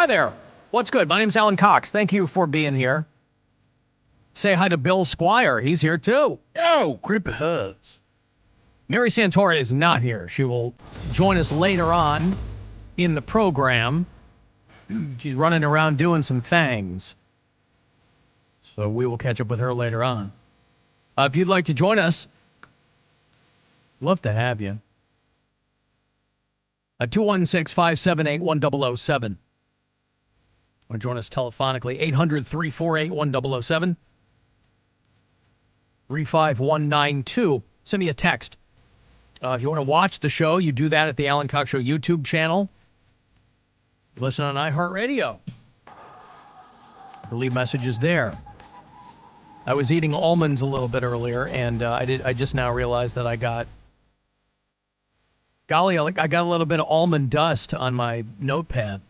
Hi there. What's good? My name's Alan Cox. Thank you for being here. Say hi to Bill Squire. He's here too. Yo, creepy hugs. Mary Santora is not here. She will join us later on in the program. She's running around doing some things. So we will catch up with her later on. If you'd like to join us, love to have you. 216-578-1007. Want to join us telephonically? 800-348-1007. 35192. Send me a text. If you want to watch the show, you do that at the Alan Cox Show YouTube channel. Listen on iHeartRadio. Leave messages there. I was eating almonds a little bit earlier, and I just now realized that I got a little bit of almond dust on my notepad.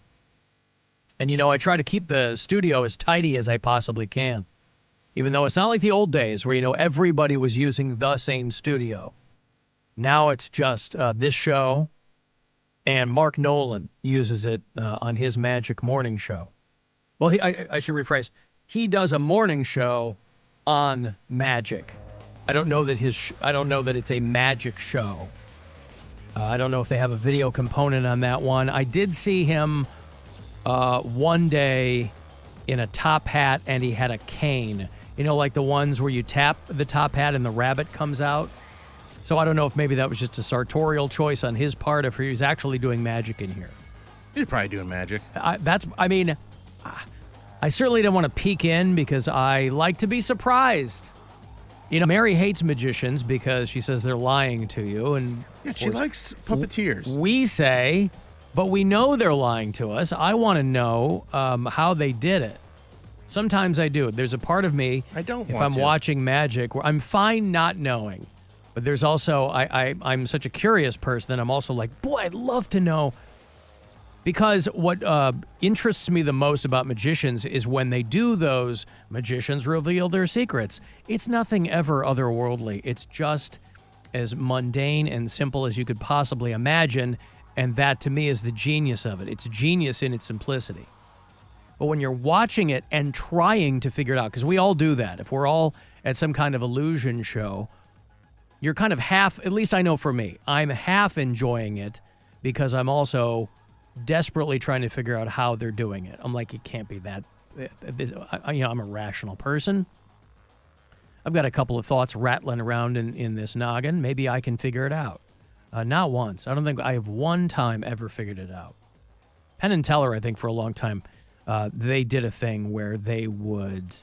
And, you know, I try to keep the studio as tidy as I possibly can. Even though it's not like the old days where, you know, everybody was using the same studio. Now it's just this show, and Mark Nolan uses it on his Magic morning show. Well, I should rephrase. He does a morning show on Magic. I don't know that it's a Magic show. I don't know if they have a video component on that one. I did see him one day in a top hat, and he had a cane. You know, like the ones where you tap the top hat and the rabbit comes out. So I don't know if maybe that was just a sartorial choice on his part, if he was actually doing magic in here. He's probably doing magic. I certainly didn't want to peek in because I like to be surprised. You know, Mary hates magicians because she says they're lying to you. And yeah, she likes puppeteers. We say, but we know they're lying to us. I want to know how they did it. Sometimes I do. There's a part of me, if I'm watching magic, where I'm fine not knowing. But there's also, I'm such a curious person that I'm also like, boy, I'd love to know. Because what interests me the most about magicians is when they do those, magicians reveal their secrets. It's nothing ever otherworldly. It's just as mundane and simple as you could possibly imagine. And that, to me, is the genius of it. It's genius in its simplicity. But when you're watching it and trying to figure it out, because we all do that. If we're all at some kind of illusion show, you're kind of half, at least I know for me, I'm half enjoying it because I'm also desperately trying to figure out how they're doing it. I'm like, it can't be that. I'm a rational person. I've got a couple of thoughts rattling around in this noggin. Maybe I can figure it out. Not once. I don't think I have one time ever figured it out. Penn and Teller, I think, for a long time, they did a thing where they would,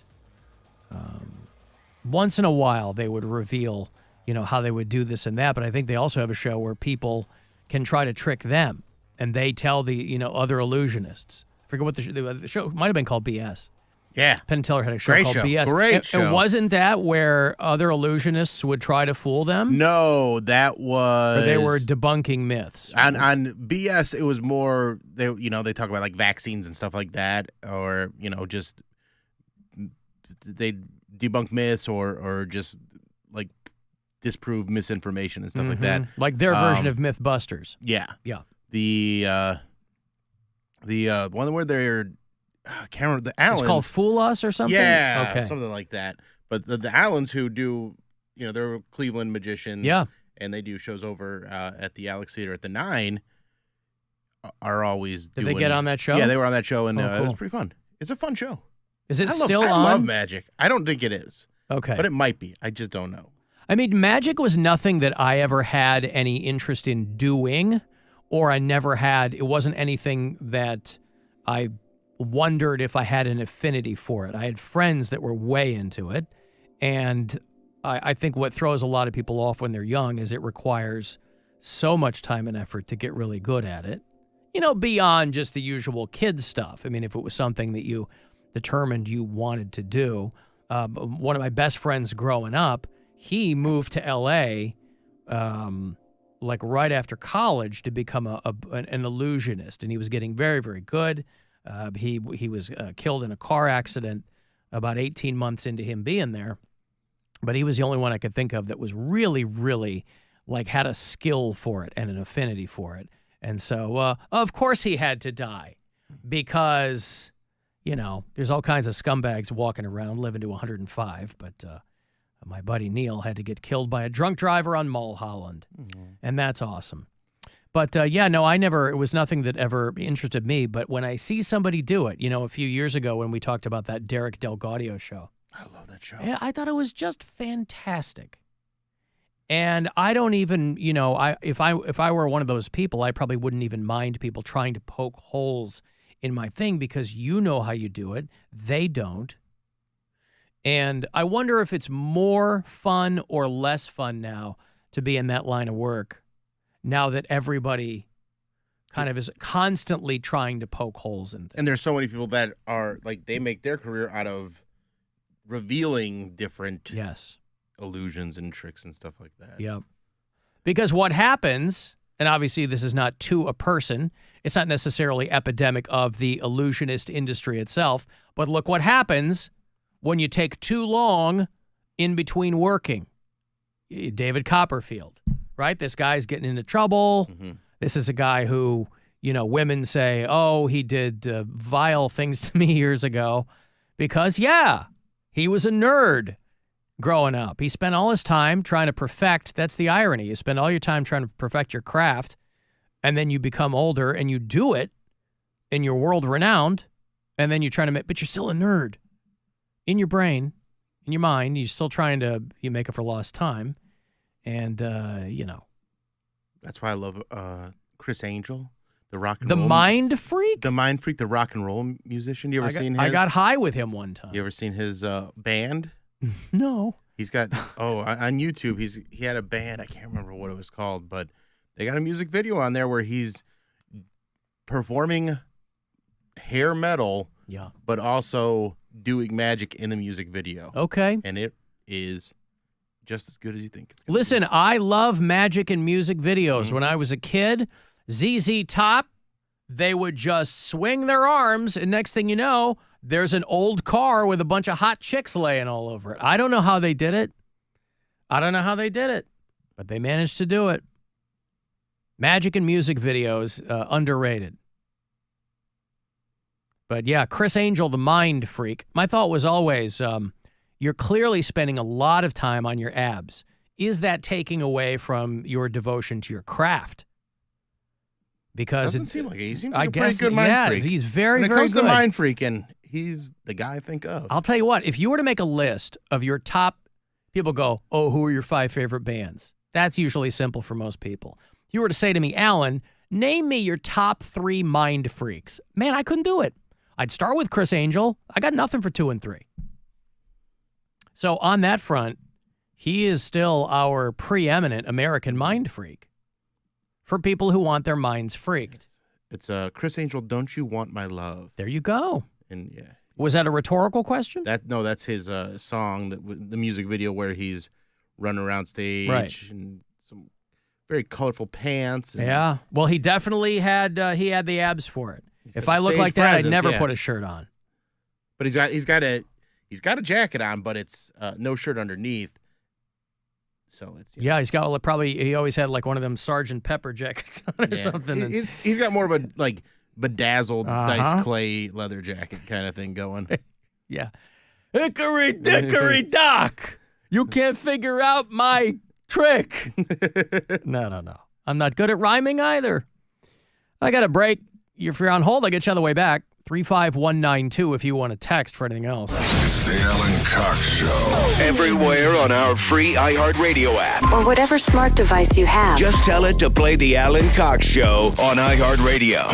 once in a while, they would reveal, you know, how they would do this and that. But I think they also have a show where people can try to trick them, and they tell the, you know, other illusionists. I forget what the show might have been called BS. Yeah. Penn and Teller had a show called BS. Great show. And wasn't that where other illusionists would try to fool them? No, that was... Or they were debunking myths. On BS, it was more, they talk about like vaccines and stuff like that, or, you know, just they debunk myths or just like disprove misinformation and stuff like that. Like their version of Mythbusters. Yeah. Yeah. The one where they're... I can't remember the Allens. It's called Fool Us or something? Yeah, okay. Something like that. But the Allens who do, you know, they're Cleveland magicians. Yeah. And they do shows over at the Alex Theater at the 9 are always Did they get on that show? Yeah, they were on that show, and cool. It was pretty fun. It's a fun show. Is it still on? I love magic. I don't think it is. Okay. But it might be. I just don't know. I mean, magic was nothing that I ever had any interest in doing, or I never had. It wasn't anything that I wondered if I had an affinity for it. I had friends that were way into it, and I think what throws a lot of people off when they're young is it requires so much time and effort to get really good at it, you know, beyond just the usual kid stuff. I mean, if it was something that you determined you wanted to do, one of my best friends growing up, he moved to L.A., like right after college to become an illusionist, and he was getting very, very good. He was killed in a car accident about 18 months into him being there. But he was the only one I could think of that was really, really, like, had a skill for it and an affinity for it. And so, of course he had to die. because, there's all kinds of scumbags walking around living to 105, but my buddy Neil had to get killed by a drunk driver on Mulholland, and that's awesome. But, it was nothing that ever interested me, but when I see somebody do it, a few years ago when we talked about that Derek Del Gaudio show. I love that show. Yeah, I thought it was just fantastic. And I don't even, if I were one of those people, I probably wouldn't even mind people trying to poke holes in my thing because you know how you do it. They don't. And I wonder if it's more fun or less fun now to be in that line of work now that everybody kind of is constantly trying to poke holes in things. And there's so many people that are, they make their career out of revealing different illusions and tricks and stuff like that. Yep. Because what happens, and obviously this is not to a person, it's not necessarily epidemic of the illusionist industry itself, but look what happens when you take too long in between working. David Copperfield, right? This guy's getting into trouble. Mm-hmm. This is a guy who, women say, oh, he did vile things to me years ago because, he was a nerd growing up. He spent all his time trying to perfect. That's the irony. You spend all your time trying to perfect your craft, and then you become older and you do it, and you're world renowned, and then you're trying to but you're still a nerd. In your brain, in your mind, you're still trying to make up for lost time. And, That's why I love Chris Angel, the rock and roll. The Mind Freak? The Mind Freak, the rock and roll musician. You ever seen his? I got high with him one time. You ever seen his band? No. He's got, on YouTube, he had a band. I can't remember what it was called, but they got a music video on there where he's performing hair metal, but also doing magic in the music video. Okay. And it is just as good as you think it's going Listen, I love magic and music videos. Mm-hmm. When I was a kid, ZZ Top, they would just swing their arms, and next thing you know, there's an old car with a bunch of hot chicks laying all over it. I don't know how they did it. But they managed to do it. Magic and music videos, underrated. But yeah, Chris Angel, the Mind Freak. My thought was always, you're clearly spending a lot of time on your abs. Is that taking away from your devotion to your craft? Because doesn't seem like it. He seems like a pretty good mind freak. He's very, very good. When it comes to mind freaking, he's the guy I think of. I'll tell you what, if you were to make a list of your top, people go, oh, who are your 5 favorite bands? That's usually simple for most people. If you were to say to me, Alan, name me your top 3 mind freaks. Man, I couldn't do it. I'd start with Chris Angel. I got nothing for 2 and 3. So on that front, he is still our preeminent American mind freak for people who want their minds freaked. It's Chris Angel, Don't You Want My Love? There you go. And yeah. Was that a rhetorical question? That's his song, the music video where he's running around stage and some very colorful pants. And yeah. Well, he definitely had the abs for it. If I look like that, I'd never put a shirt on. But he's got a jacket on, but it's no shirt underneath. So it's he's got he always had like one of them Sgt. Pepper jackets on or something. He's got more of a bedazzled nice clay leather jacket kind of thing going. Yeah. Hickory dickory dock. You can't figure out my trick. No. I'm not good at rhyming either. I got a break. If you're on hold, I'll get you on the way back. 35192 if you want to text for anything else. It's the Alan Cox Show. Everywhere on our free iHeartRadio app. Or whatever smart device you have. Just tell it to play the Alan Cox Show on iHeartRadio.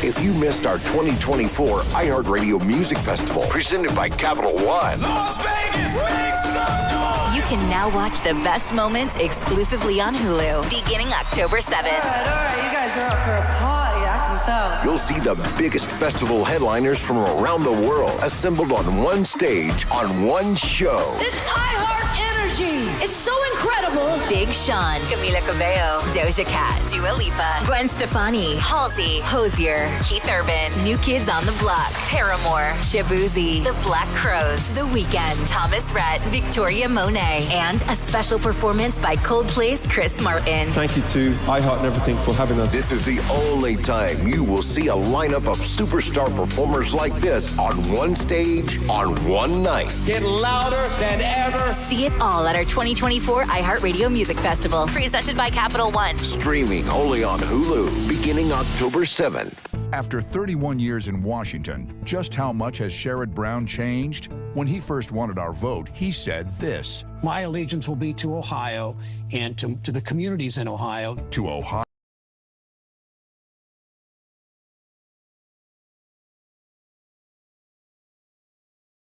If you missed our 2024 iHeartRadio Music Festival, presented by Capital One. Las Vegas, make some noise! You can now watch the best moments exclusively on Hulu, beginning October 7th. All right, you guys are up for a party, I can tell. You'll see the biggest festival headliners from around the world assembled on one stage on one show. This iHeart energy is so incredible. Big Sean, Camila Cabello, Doja Cat, Dua Lipa, Gwen Stefani, Halsey, Hozier, Keith Urban, New Kids on the Block, Paramore, Shabuzi, The Black Crowes, The Weeknd, Thomas Rhett, Victoria Monet, and a special performance by Coldplay's Chris Martin. Thank you to iHeart and everything for having us. This is the only time you will see a lineup of superstar performers like this on one stage on one night. Get louder than ever. See it all at our 2024 iHeartRadio Music Festival, presented by Capital One. Streaming only on Hulu beginning October 7th. After 31 years in Washington, just how much has Sherrod Brown changed? When he first wanted our vote, he said this: My allegiance will be to Ohio and to the communities in Ohio. To Ohio.